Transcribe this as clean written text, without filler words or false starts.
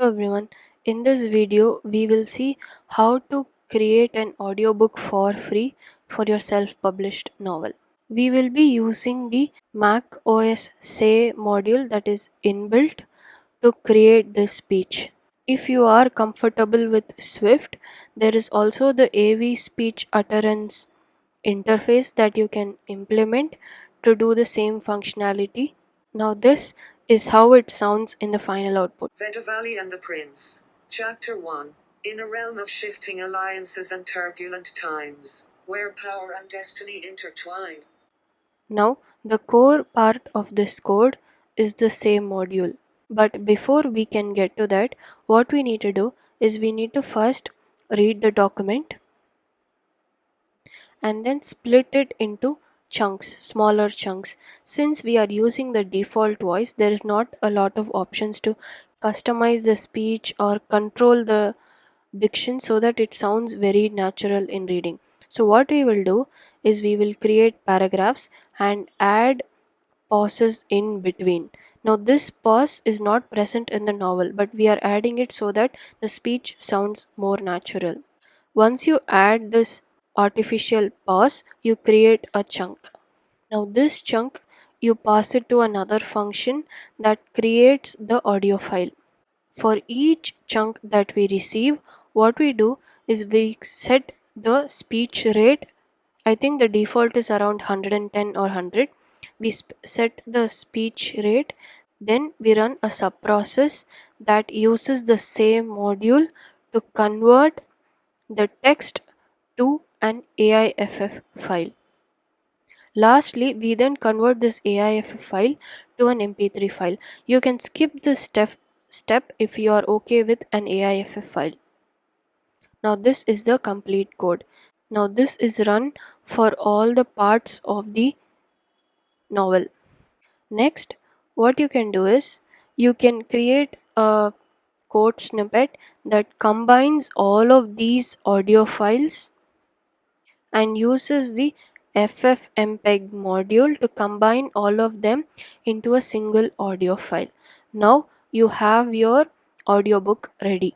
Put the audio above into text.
everyone, in this video we will see how to create an audiobook for free for your self-published novel. We will be using the Mac OS Say module that is inbuilt to create this speech. If you are comfortable with Swift, there is also the AV speech utterance interface that you can implement to do the same functionality. Now this is how it sounds in the final output. Vedavali and the Prince. Chapter 1. In a realm of shifting alliances and turbulent times, where power and destiny intertwine. Now the core part of this code is the same module. But before we can get to that, what we need to do is we need to first read the document and then split it into chunks, smaller chunks. Since we are using the default voice, there is not a lot of options to customize the speech or control the diction so that it sounds very natural in reading. So what we will do is we will create paragraphs and add pauses in between. Now this pause is not present in the novel, but we are adding it so that the speech sounds more natural. Once you add this artificial pause, you create a chunk. Now this chunk, you pass it to another function that creates the audio file. For each chunk that we receive, what we do is we set the speech rate. I think the default is around 110 or 100. We set the speech rate, then we run a sub process that uses the same module to convert the text to an AIFF file. Lastly, we then convert this AIFF file to an MP3 file. You can skip this step if you are okay with an AIFF file. Now this is the complete code. Now this is run for all the parts of the novel. Next, what you can do is you can create a code snippet that combines all of these audio files and uses the ffmpeg module to combine all of them into a single audio file. Now you have your audiobook ready.